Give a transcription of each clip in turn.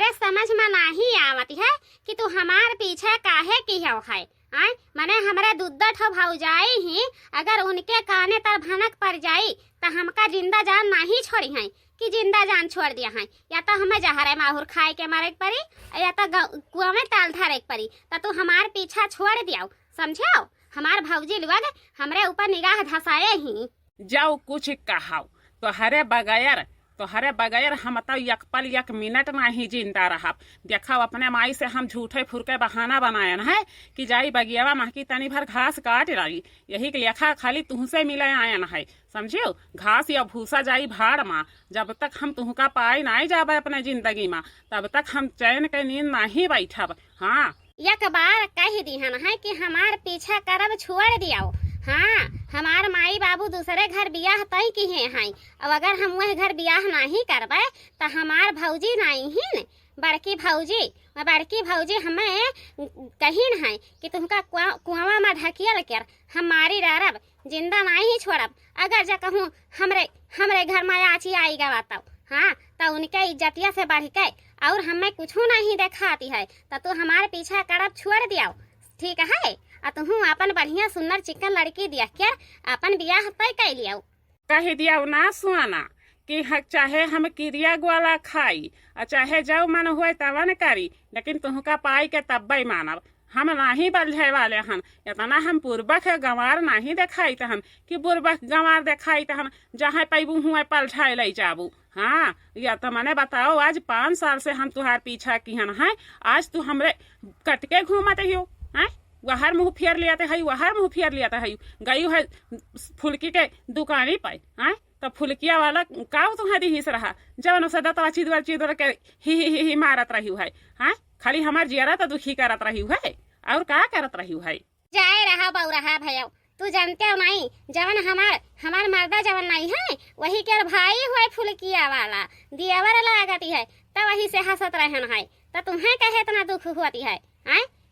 हमरे समझ में नहीं आवती है कि तू हमार पीछे काहे की है आय मने हमरे दुद्धा ठो भौजाई ही अगर उनके काने तर भनक पड़ जाई तो हमका जिंदा जान नहीं छोड़ी है कि जिंदा जान छोड़ दिया है, या तो हमें जहर माहौर खाए के मारे पड़ी या तो कुआं में ताल धरे पड़ी, तो तू हमार पीछा छोड़ दिया समझो। हमार भौजी लोग हमरे ऊपर निगाह धसाए ही जाओ कुछ कहाओ तो हरे बगैर हम तो एक पल एक मिनट नहीं जिंदा रहा। देखो अपने माई से हम झूठे फुरके बहाना बनाए है कि जाई बगियावा महकी तनी भर घास काट रही, यही के लेखा खाली तुहसे मिले आयन है समझियो। घास या भूसा जाई भाड़ माँ, जब तक हम तुहका पाई नहीं जाबे अपने जिंदगी में तब तक हम चैन के नींद नहीं बैठब। हाँ एक बार कह दिहन है कि हमार पीछा करब छोड़ दियाओ। हाँ हमार माई बाबू दूसरे घर बियाह तय किए हैं, अब अगर हम वह घर बियाह नहीं करबे तो हमार भौजी नहीं ही बड़की भौजी हमें कहीन है कि तुमका कुआं में ढकियल कर हम मारी रब जिंदा नहीं छोड़ब। अगर जा कहूँ हमरे घर में आची आई गवा तब हाँ तो उनके इज्जतिया से बढ़ के और हमें कुछ नहीं दिखाती है तो तू हमारे पीछा करब छोड़ दिया ठीक है। तुहू अपन बढ़िया सुंदर चिकन लड़की दिया क्या अपन बियाह तय कर लिया कह दिया ना सुआना कि चाहे हम क्रिया ग्वाला खाई और चाहे जाओ मन हुए तवन करी, लेकिन तुहका पाई के तब मानब। हम नहीं बल्झे वाले हन, इतना हम पूर्वक गंवार नहीं दिखाई तहन कि पूर्वक गंवार दिखाई तहन जहाँ पैबू हुए पलझाए ले जाबू। हाँ या तो मैंने बताओ आज 5 साल से हम तुहार पीछा किहन है, आज तू हमरे कटके घूमते हो है वहर मुँह फेर लियाते है वहर मुँह फेर लियाते है गई है फुलकी के दुकानी पे है तो फुलकिया वाला काव तुम्हारी हिस रहा जवन उसे दतवा चिदवर के ही मारत रही है। हाँ खाली हमार जियारा तो दुखी करत रही है और का करत रही है। जाए रहा बउ रहा भैया तू जानते हो नहीं जवन हमार मर्दा जवन नहीं है वही के भाई हुए फुलकिया वाला दियावर लागती है तो वही से हंसत रहन है तो तुम्हें कहे इतना दुख होती है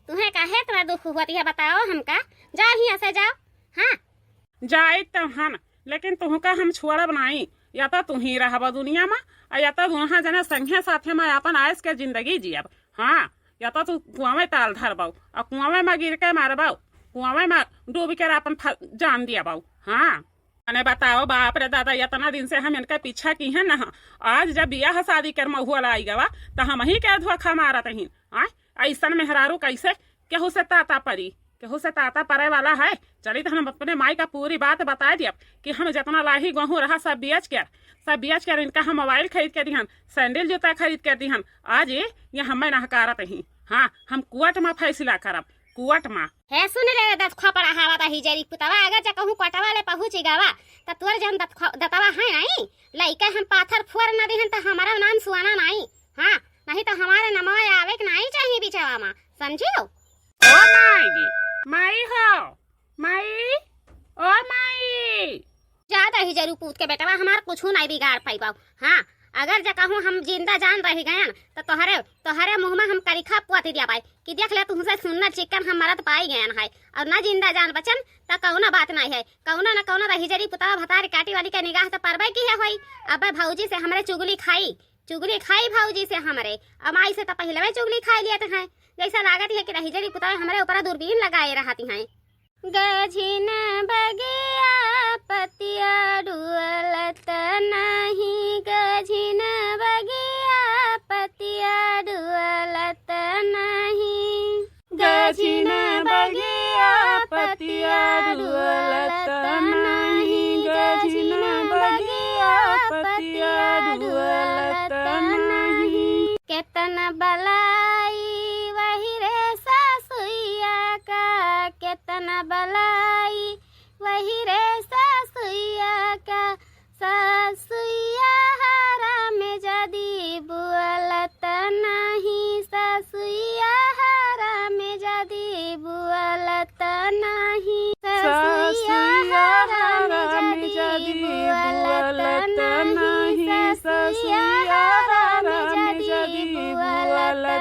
तुम्हें कहे इतना दुख होती है बताओ हमका जाओ ही से जाओ। हाँ जाए तो हम लेकिन तुहका हम छोड़ब नहीं, या तो तू ही रहब दुनिया में या तो वहाँ जना संगे साथे में अपन आयस के जिंदगी जियब। हाँ या तो तू कुआं में ताल धरबाऊ और कुआं में गिर के मारबाऊ कुआं में डूब कर अपन जान दिया बाऊ। हाँ अने बताओ बाप रे दादा इतना दिन से हम इनका पीछा की है ना, आज जब बियाह शादी कर महुआ लाई गवा तो हम ही क्या धोखा मारत ही ऐसा मेहरारू कैसे केहू से ताता परी केहू से ताता परे वाला है। चली तो हम अपने माई का पूरी बात बता दिया कि हम जितना लाही गेहूँ रहा सब बेच कर इनका हम मोबाइल खरीद के दिहन सैंडल जूता खरीद के दिहन आज ये हमें नहकारत ही। हाँ हम कोर्ट में फैसला करब कोर्ट में है सुन ले दस खपड़ा हवा ता हिजरी पुतवा अगर जा कहूं कोटवा ले पहुंच गावा त तोर जन दतवा है नहीं लइका हम पाथर फोर न दिहन त हमारा नाम सुआना नहीं। हाँ नहीं तो हमारे नमवा आवे के नहीं चाहिए बिचावा में समझियो। ओ माई हो माई ओ माई ज्यादा ही जरूर पूछ के बेटवा हमार कुछ नहीं बिगाड़ पाई बाऊ। हाँ अगर जा कहूं हम जिंदा जान रह गए तो तोहरे मुंह में हम करीखा पुआती दिया पाई कि देख ले तुमसे सुनना चिकन हम मरद पाई गए है और ना जिंदा जान बचन तो कौना बात नहीं है कौना न कौना रही जरी पुता भतारी काटी वाली के निगाह तो परबे की है होई। अब भौजी से हमरे चुगली खाई भौजी से हमरे अमाई से तो पहले में चुगली खाई लिया हैं जैसा लागत है कि रही जरी पुता हमरे ऊपर दूरबीन लगाए रहती हैं। गझिन बगिया पतिया डुअलत नहीं गझिन बगिया पतिया डुअलत नहीं गझिन बगिया पतिया डुअलत नहीं गझिन बगिया पतिया डुअलत नहीं। केतन बलाई वही रे सासुइया का केतन बलाई वही रे सासुइया का सासुइया हरा में जदी बुअलत नहीं सासुइया हरा में जदी बुअलत नहीं सासुइया हरा में जदी बुअलत नहीं सासुइया हरा में जदी बुअलत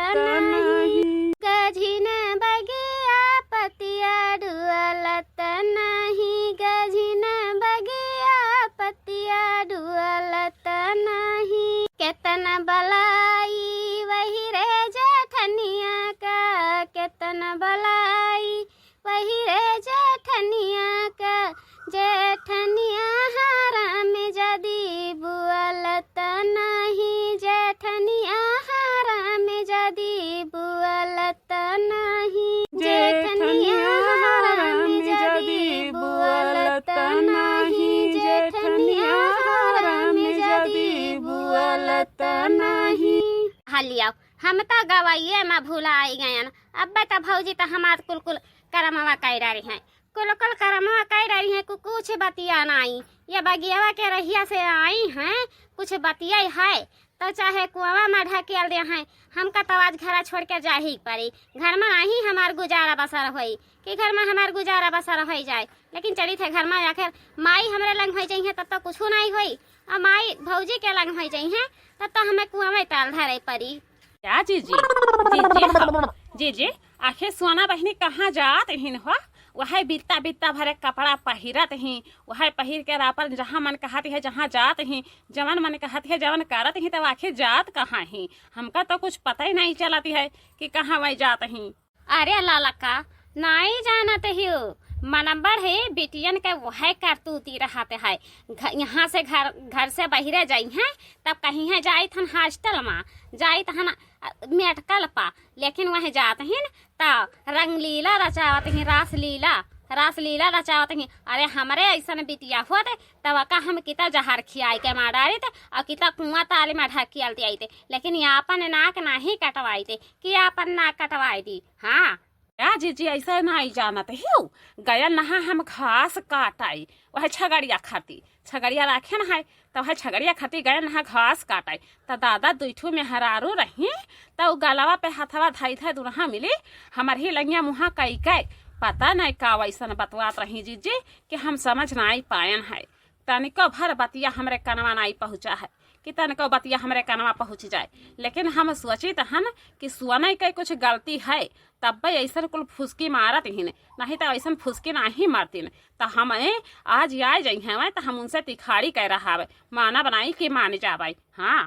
बलाई, वही रे जेठनिया का जेठनिया हराम जदी बुअलत नहीं, जेठनिया हराम जदी बुअलत नहीं, जेठनिया हराम जदी बुअलत नहीं, जेठनिया हराम जदी बुअलत नहीं। हलिया हम तो गवाइए में भूला आई गयन। अब बता भौजी तो हमार कुल कुल करमवा कह रही हैं, कुल कुल करमवा कह रही हैं, कुछ बतिया नहीं। ये बगियावा के रहिया से आई हैं, कुछ बतिया है तो चाहे कुआवा में ढकेल दे हैं, हमका तो आज घर छोड़ के जा ही पड़ी। घर में नहीं हमार गुजारा बसर होई कि घर में हमार गुजारा बसर हो जाए, लेकिन चली थे घर में आखिर माई हमरे लंग हो जाइए तब तो कुछ नहीं होई, और माई भौजी के लंग हो जाइए तब तो हमें कुआं में ताल धरे पड़ी। क्या जीजी जीजी जीजी आखिर सोना बहनी कहाँ जात हिन हो? वह बित्ता बित्ता भरे कपड़ा पहिरत ही, वह पहिर के रापल जहाँ मन कहती है जहाँ जात ही, जवन मन कहती है जवन करत ही, तब आखिर जात कहाँ ही? हमका तो कुछ पता ही नहीं चलती है कि कहाँ वह जात ही। अरे लालका नहीं जानत ही मनबर है बेटियन के वह करतूती रहते है। यहाँ से घर से बहिरे जाई हैं तब कहीं है जाई थन हॉस्टल में, जाई थन मेडिकल पा, लेकिन वह जात हैं तो रंगलीला रचावत हैं, रासलीला रचावत हैं। अरे हमारे ऐसा बिटिया हुआ थे तब का हम कितना जहर खियाई के मार डाले थे और कितना कुआं ताले में ढकेलते आई थे, लेकिन यापन नाक नहीं कटवाई थे कि यापन नाक कटवाई दी। हाँ क्या जीजी ऐसा नहीं जानत हो? गया नहा हम घास काटाई, वह छगड़िया खाती, छगड़िया राखे न है तो वह छगड़िया खाती गया नहा घास काटाई। तो दादा दुठू में हरारू रही तो गलावा पे हथवा धाई था दुरहा मिली, हमार ही लंगिया मुहा कई पता नहीं का वैसन बतवात रही जीजी कि हम समझ नहीं पायन है। तनिको भर बतिया हमरे कनवा नहीं पहुँचा है कि तनिको बतिया हमरे कनवा पहुँच जाए, लेकिन हम सोचित हन कि सुअन के कुछ गलती है तब ऐसा कुल फुसकी मारत ही नहीं तो ऐसा फुसकी नहीं मारती तो हम आज आए जाइ हैं तो हम उनसे तिखाड़ी कह रहा है, माना बनाई कि मान जाबाई। हाँ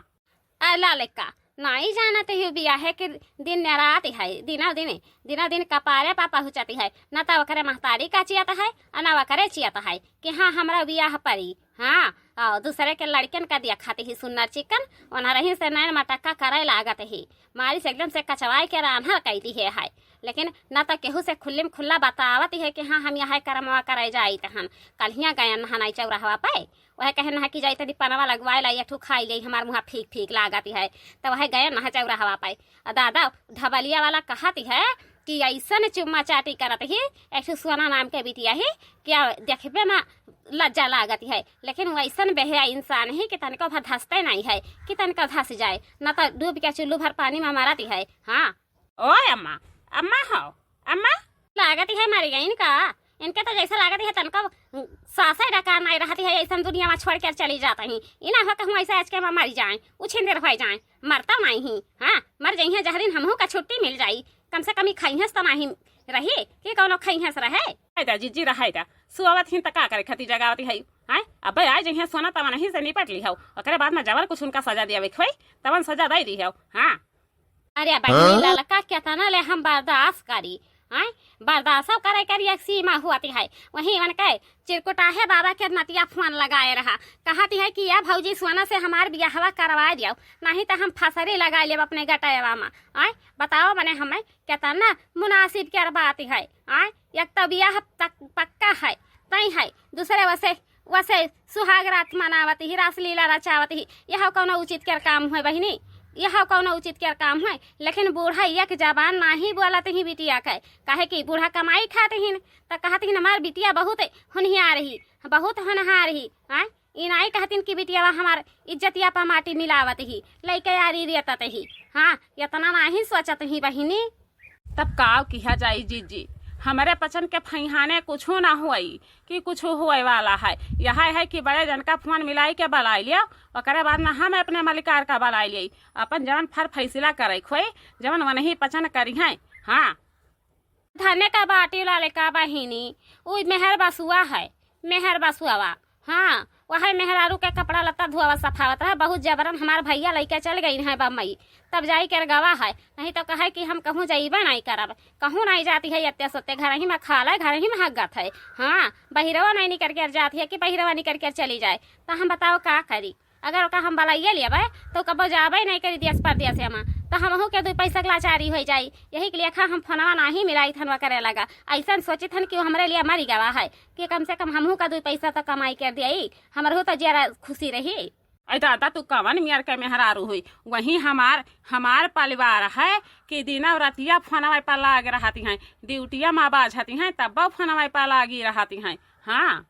अला लेका नहीं जानत ही बिया है कि दिन रात है, दिना दिन कपारे पा पहुँचती है, न तो वकरे महतारी का चियत है और न वकरे चियत है कि हाँ हमरा बियाह परी। हाँ और दूसरे के लड़कन का दिया खाती ही सुन्नर चिकन ओना रही से नैन मटक्का करे लागत ही, मारी से एकदम से कचवाई के रान्हर कहती है, लेकिन न तो केहू से खुल्ले में खुल्ला बतावती है कि हाँ हम यहाँ करमवा करे जाई तहन कलिया गया नहाई चौराहवा पे, वह कहे नहा की जाई तनी पनवा लगवाए ला ठू खाई ली, हमार मुँह फीक फीक लागती है तो वह गया नहा चौराहवा पे। दादा ढबलिया वाला कहती है कि ऐसा चुम्मा चाटी करत ही एक सोना नाम के बिटिया ही क्या देखबे में लज्जा लागत है, लेकिन वैसा बेहया इंसान ही कि तनिको भर धंसते नहीं है कि तनिको धंस जाए, न तो डूब के चुल्लू भर पानी में मारती है। हाँ ओए अम्मा अम्मा हो अम्मा लागती है मरी गई इनका, इनके तो जैसा लागती है तनिको सासे डकार नहीं रहती है, ऐसा दुनिया में छोड़ कर चली जाता ही इना हो कहूँ ऐसा आज के मर जाए उछिन देर हो जाए, मरता नहीं ही। हाँ मर जाइ है जहरीन हमहू का छुट्टी मिल जाई, कम से कम ही खाई तो नहीं रही कि कौनो खाई रहे जीजी रहेगा सुअवत ही तका करे खती जगावती है। हाँ अब आज जहाँ सोना तब नहीं से निपट ली हो, ओकरे बाद में जबर कुछ उनका सजा दिया खोई तब सजा दे दी हो। हाँ अरे बहनी ललका क्या तना ले हम बर्दाश्त करी, हाँ बर्दाश्त करे करी एक सीमा हुआती है। वही मन कहे चिरकुटा है बाबा के नतिया फोन लगाए रहा, कहती है कि या भौजी सोना से हमार बियाहवा करवा दिया, नहीं तो हम फसरी लगा लेब अपने गटवा में। आय बताओ मने हमें कितना मुनासिब के बात है। आय एक तो बियाह पक्का है तई है, दूसरे वैसे सुहाग रात मनावती ही, रासलीला रचावती ही, यह कौनो उचित कर काम है बहिनी, यह कौनो उचित क्या काम है। लेकिन बूढ़ा एक जबान नहीं बोलते ही बिटिया के, काहे कि बूढ़ा कमाई खाते ही तो कहते ही हमार बिटिया बहुत होनहार रही, बहुत होनहार रही। हाँ इनाई कहतीन कि बिटिया हमार इज्जतिया पर माटी मिलावत ही लैके यारी रेतत ही। हाँ इतना नहीं सोचत ही बहिनी। तब काव किया जाई जीजी, हमारे पचन के फैहाने कुछ ना हुई कि कुछ हुए वाला है। यह है कि बड़े जन का फोन मिलाई के बलाई लिया, और बाद में हम अपने मलिकार का बलाई लिया, अपन जवन फर फैसला करे खोए जवन वन ही पचन करी है। हाँ धने का बाटी लाले का बहिनी उ मेहर बसुआ है, मेहर बसुआ हाँ वही मेहरारू के कपड़ा लत्ता धोवा सफावत है। बहुत जबरन हमार भैया लइके चल गई है बम्बई, तब जाई कर गवा है। नहीं तो कहे कि हम कहूँ जाइबे नहीं करब, कहूँ नहीं जाती है अत्ते सोते, घर ही में खा ले, घर ही में हगत है। हाँ बहिरवा नहीं निकल कर जाती है कि बहिरवा निकल कर चली जाए, तो हम बताओ का करी। अगर ओका हम बलाइए लेबे तो कबो जाबे नहीं करी देश परदेश में, तो हमहू के 2 पैसा के लाचारी हो जाई। यही के लिए हम फोनवा नहीं मिलाई थनवा करे लगा। ऐसा सोची थन कि हमरे लिए मरी गवा है कि कम से कम हमहू का 2 पैसा तो कमाई कर दिया, हमारे तो जरा खुशी रही। अरे दादा तू कवन मियार के मेहरारू हुई, वही हमार परिवार है कि दिना रातिया फोनवा पर लाग रहती हैं, ड्यूटिया माँ बाझती हैं तब फोनवा पर लागी रहती हैं। हाँ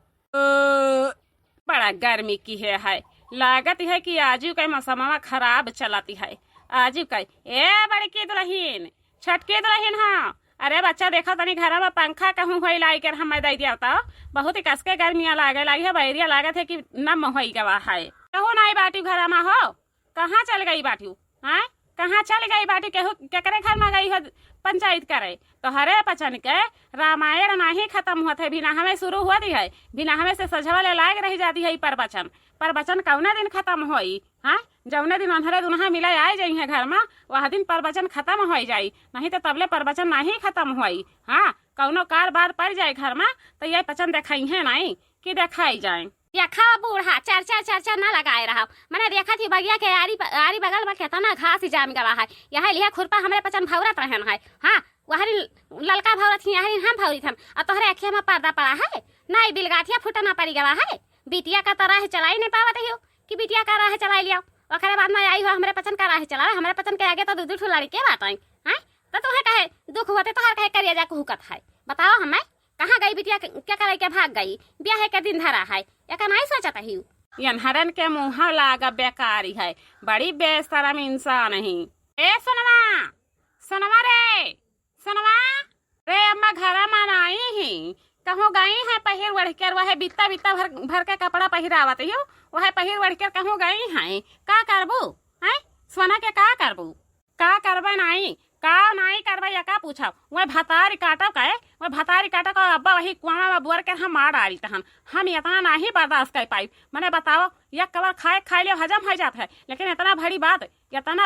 बड़ा गर्मी की है लागत है कि आजू का मौसमवा खराब चलाती है। आजू का ए बड़की दुल्हन छटकी दुल्हन। हाँ अरे बच्चा देखो तनी घर में पंखा कहूँ हो लाई कर हम दे दिया तो बहुत ही कसके गर्मियाँ लागे लगी है। बैरिया लागत है कि नम हो गवा है। कहूँ नहीं बाटी घर में हो, कहाँ चल गई बाटी? हाँ कहाँ चल गई बाटी? केहू केकरे घर में गई हो पंचायत करे? तो हरे पचन के रामायण नहीं खत्म होते, बिना हमें शुरू होती है, बिना हमें से सजवा ले लायक रही जाती है। परवचन कौना दिन खत्म होई? हाँ जौने दिन अंधरे दुनहा मिले आए जाई है घर में, वह दिन परवचन खत्म हो जाई, नहीं तो तबले परवचन नहीं खत्म होई। हाँ कौनो कार बार पड़ जाए घर में तो ये पचन देखाई है नहीं कि देखाई जाए। देखा बूढ़ा चर्चा ना लगाए रहा। मैंने देखा थी बगिया के आरी बगल में कितना घास जाम गवा है। यहाँ लिया खुरपा हमरे पचन भौरत रहन है। हाँ वहरी ललका भौरत थी, यहाँ हम भौरी थन, और तोहरे अखिया में पर्दा पड़ा है नहीं, बिलगाठिया फुटना पड़ी गवा है। बिटिया का तरह चलाई नहीं पावत हो कि बिटिया का राह चलाई लिया, ओकरे बाद में आई हो हमरे पचन का राह चला। हमरे पचन के आगे तो 2 ठो लड़के बात आई हैं, तो तुम्हें कहे दुख होते तो हर कहे करिया जा हुकत है। बताओ हमें कहाँ गई बिटिया, क्या करे के भाग गई? ब्याह के दिन धरा है, एक नहीं सोचता ही। यनहरन के मुँह लागा बेकारी है, बड़ी बेशरम इंसान ही। ए सुनवा रे अम्मा घर में आई ही कहूँ गई है पहिर बढ़ कर, वह बित्ता भर के कपड़ा पहिरावत हो, वह पहिर बढ़ कर कहूँ गई है। का करबू है सोना के? का करबू? का करबे नहीं करबे या का पूछा? वह भतारी काटो कहे, वह भतारी काटो का अब्बा वही कुआं में बोर कर हम मार डाली तहन। हम इतना नहीं बर्दाश्त कर पाई। मैंने बताओ या कबर खाए ले हजम हो जाता है, लेकिन इतना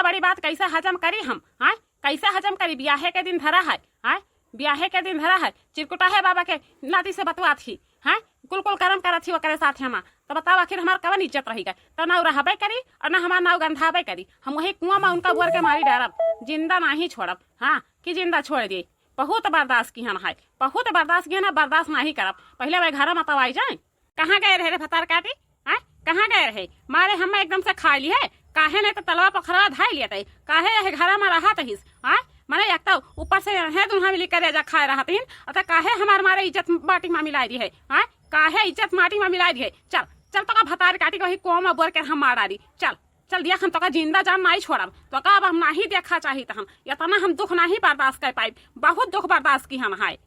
बड़ी बात कैसे हजम करी हम? हाँ कैसे हजम करी? ब्याहे के दिन धरा है, हाँ ब्याहे के दिन धरा है, चिरकुटा है बाबा के नाती से बतवा थी। हाँ कुल कर्म करा थी ओकरे साथ हम, तो बताओ आखिर हमार कवन इज्जत रही गए? तो ना रहबे करी और ना हमार नाव गंधाबे करी। हम वही कुआं में उनका बोर के मारी डारब, जिंदा नहीं छोड़ब। हाँ कि जिंदा छोड़ दिए। बहुत बर्दाश्त की है, बहुत बर्दाश्त की है ना, बर्दाश्त नहीं करब। पहले वह घर में तब आई जाए। कहाँ गए रहे भतार काटी? हाँ कहाँ गए रहे? मारे हम एकदम से खा ली है, काहे नहीं तो तलवा पखरवा धाई लिया, काहे घर में रहा तहीस। हाँ मैंने एक तो ऊपर से है दुल्हा मिली करे जा खाए रहा तीन, अतः काहे हमार मारे इज्जत माटी में मिलाई दी है। हाँ काहे इज्जत माटी में मिलाई दी है? चल तो का भतार काटी को ही कोमा बोर कर हम मार डाली। चल दिया हम तो का जिंदा जान नहीं छोड़ब, तो का अब हम नहीं देखा चाहिए हम इतना हम दुख नहीं बर्दाश्त कर पाई। बहुत दुख बर्दाश्त की हम है।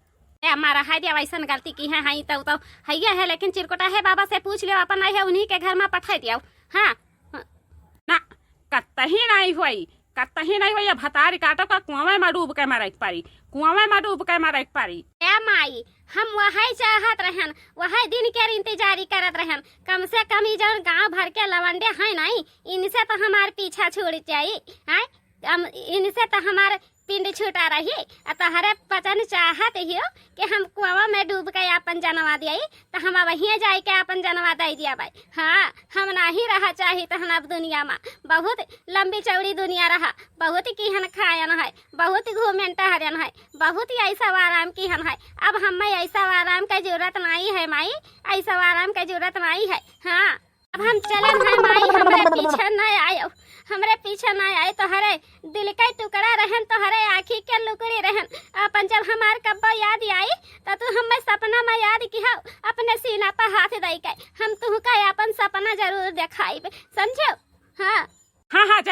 हमारा है दिया वैसा गलती की है तो है, लेकिन चिरकुटा है बाबा से पूछ लियो, अपन नहीं है उन्हीं के घर में पठा दिया। हाँ ना कतही नहीं हुई भतारी काटो का कुआं में डूब के मारे पारी, ए माई हम वही चाहत रहन, वही दिन के इंतजारी करत रहन। कम से कम ई जौन गांव भर के लवंडे है नहीं, इनसे तो हमार पीछा छूट जाई है, इनसे तो हमार पिंड छूटा रही। तहरे पचन चाहत हियो कि हम कुआं में डूब के अपन जनवा दिया, तो हम वहीं जाए के अपन जनवा दे दिया भाई। हाँ हम नहीं रहा चाहिए तहन अब दुनिया में। बहुत लंबी चौड़ी दुनिया रहा, बहुत किहन खायन है, बहुत घूमेन टहरन है, बहुत ही ऐसा आराम किहन है। अब हमें ऐसा आराम की जरूरत नहीं है माई, ऐसा आराम की जरूरत नहीं है। हाँ अब हम चलन है माई, हमरे पीछे नहीं आए तो हरे दिल का टुकड़ा रहन, तो हरे आँखी के लुकड़ी रहन। अपन जब हमार कब्बो याद आई तो तू हमें सपना में याद की हो, अपने सीना पर हाथ दई के हम तू का अपन सपना जरूर दिखाई, समझो? हाँ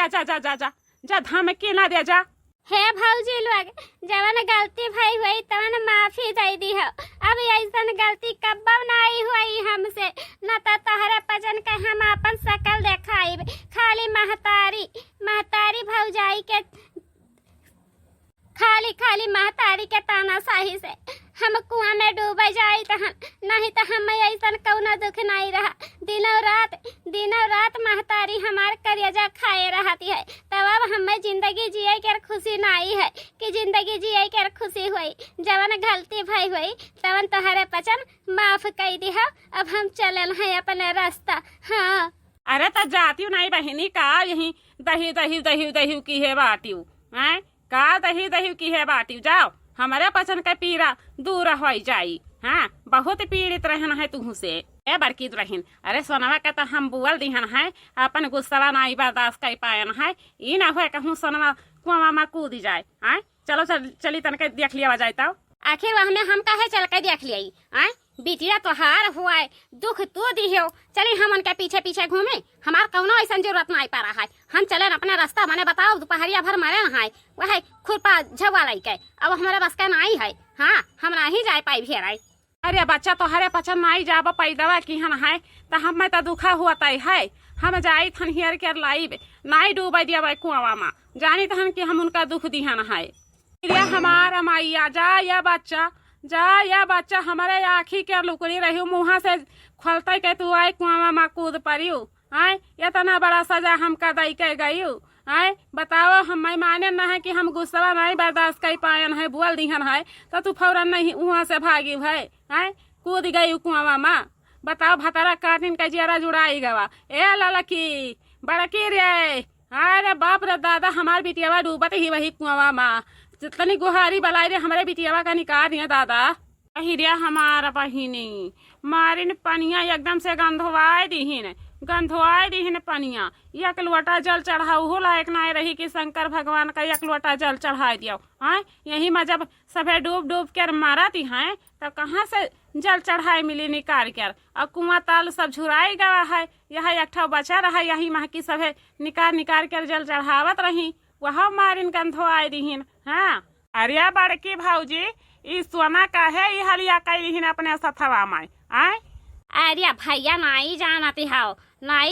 जा धमकी ना दे जा। हे भौजी लोग, जवन गलती भाई हुई तवन माफी दे दी हो। अब ऐसा गलती कब्बो नहीं हुई हमसे, न तो तहरे पजन के हम अपन शकल देखाई। खाली महतारी भौजाई के खाली महतारी के तानाशाही से हम कुआं में डूब जाई तहन, नहीं तो हम ऐसा कौनो दुख नहीं रहा। दिनों रात महतारी हमार करिया खाए रहती है, तब अब हमें जिंदगी जिए के खुशी नहीं है कि जिंदगी जिए के खुशी हुई। जवन गलती भई हुई तवन तोहरे पचन माफ कर दी है। अब हम चलन है अपने रास्ता। हाँ अरे तो जाती नहीं बहिनी का यही दही दही दही दही की है बाटियो हैं का दही दही की है बाटियो। जाओ हमारे पचन का पीड़ा दूर हो जाई। हाँ बहुत पीड़ित रहन है तुह से ए बड़की दुल्हन। अरे सोनवा का तो हम बुअल दिहन है, अपन गुस्सा नहीं बर्दाश्त कर पायन है। ई ना हो कहूँ सोनवा कुआं में कूद जाए। आय चलो चली तन के देख लिया जाए। तब आखिर वह में हम कहे चल के देख लिया। आय बिटिया तो हार हुआ है, दुख तो दी हो। चली हम उनके पीछे पीछे घूमे, हमार कौनो ऐसा जरूरत नहीं पा रहा है। हम चले अपना रास्ता। मैंने बताओ दोपहरिया भर मरे न है वह खुरपा झवा लाई के, अब हमारे बस का नहीं है। हाँ हम नहीं जाए पाई भी राय। अरे बच्चा तो हरे पचन नहीं जाब पैदवा की हन है तो हम तो दुखा हुआ तय है। हम जाई थन हियर के लाइब नहीं डूब दिया कुआं में, जानी तहन कि हम उनका दुख दिहन है। हमारा माइया जा या बच्चा हमारे आँखी के लुकड़ी रही मुँह से खोलते के तू आए कुआं में कूद पड़ियो। आय इतना बड़ा सजा हमका दई के गयू। आय बताओ हम माने न है कि हम गुस्सा नहीं बर्दाश्त कर पायन है बुअल दिहन है तो तू फौरन नहीं वहाँ से भागी है। आय कूद गई कुआं में। बताओ भतारा काटिन का जियारा जुड़ाई गवा। ए ललकी बड़की रे, अरे बाप रे दादा हमार बिटियावा डूबत ही वही कुआं में। जितनी गुहारी बलाई रे हमारे बिटियावा का निकाल दिया दादा। हिरिया हमारा बहिनी मारिन पनिया एकदम से गंधवाए दीहिन पनिया। एक लोटा जल चढ़ाऊ हो लायक नहीं रही कि शंकर भगवान का एक लोटा जल चढ़ा दिया। हाँ यही में जब सभे डूब डूब कर मारती हैं तब कहाँ से जल चढ़ाए मिली निकाल कर। और कुआं ताल सब झुराई गवा है, यह एक बचा रहा यही माह की सभे निकाल कर जल चढ़ावत रही, वह मारिन गंधवाए दीहिन। हाँ अरे बड़की भाऊजी ई सोना का है ई हलिया कैलिहिन अपने सथवा में। आय अरे भैया नहीं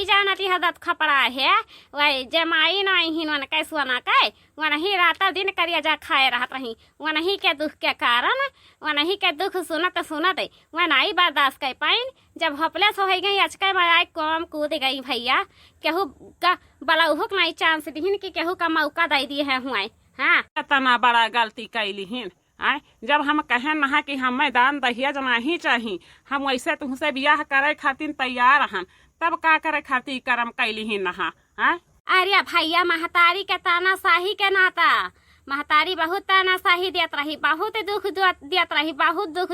जानती है दत खपड़ा है वही जमाई नहीं ही वन कै सोना कै वही रात दिन करिया जा खाए रहत रही। वही के दुख के कारण वही के दुख सुनत वह नहीं बर्दाश्त कर पाइन। जब होपलेस हो गई अचके में आए कम कूद गई भैया। केहू का बलहुक नहीं चांस दीहिन कि केहू का मौका दे दिए है हुआ। हाँ इतना बड़ा गलती कैलिहिन। आय जब हम कहें नहा कि हमें दान दहेज नहीं चाहिए, हम वैसे तुमसे बियाह करे खातिर तैयार हन, तब का करे खातिर कर्म कैलिहिन नहा। अरे भैया महतारी के तानाशाही के नाता महतारी बहुत तानाशाही देत रही, बहुत दुख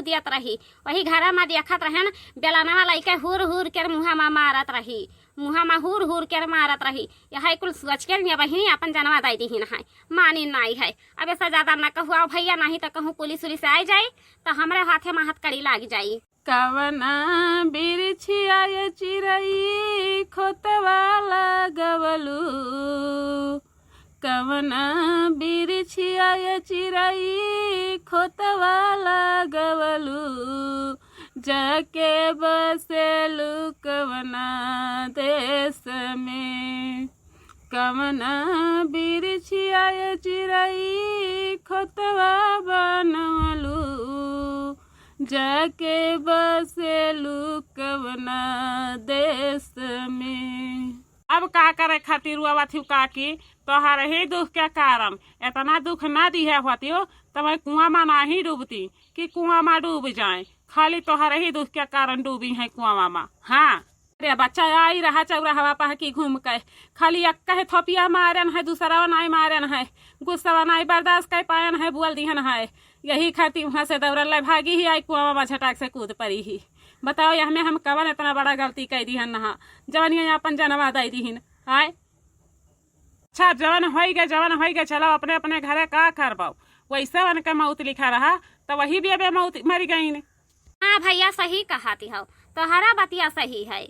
देत रही। वही घर में देखत रहे न बेलनवा लइके हुर हुर के मुँह में मारत रही, मुँह में हुर हुर के मारत रही। यह कुल सोच के बहिनी अपन जनवा दे दी है, मानी नहीं है। अब ऐसा ज्यादा न कहू भैया, नहीं तो कहूँ पुलिस उलिस आ जाये तो हमारे हाथे में हथकड़ी लाग जाये। कवना बिरछिया चिरई खोतवा लगवलू, कवना बिरछिया चिरई खोतवा लगवलू, जाके बसेलू कवना देश में। कवना बिरछिया चिरई खोतवा बनवलू, जाके बसेलू कवना देश में। अब का करे खातिर थी काकी तोहर ही दुख के कारण इतना दुख ना दिया होती हो तब कुआं में नहीं डूबती कि कुआं में डूब जाए। खाली तोहर ही दुख के कारण डूबी है कुआं में। हाँ अरे बच्चा आई रहा चौराहा पा की घूम के खाली एक कहे थोपिया मारन है, दूसरा नहीं मारन है, गुस्सा नहीं बर्दाश्त कर पायन है, बुअल दिहन है। यही खातिर वहाँ से दौड़ल भागी ही आई कुआं में झटाक से कूद पड़ी ही। बताओ यह में हम कवन इतना बड़ा गलती कर दी नहा जवन ये अपन जनवा दे दीहिन। आय अच्छा जवन हो गए चलो अपने अपने घरे का करबाओ। वैसे वन के मौत लिखा रहा तो वही भी अब मौत मर गई। हाँ भैया सही कहा थी हो, तोहरा बतिया सही है।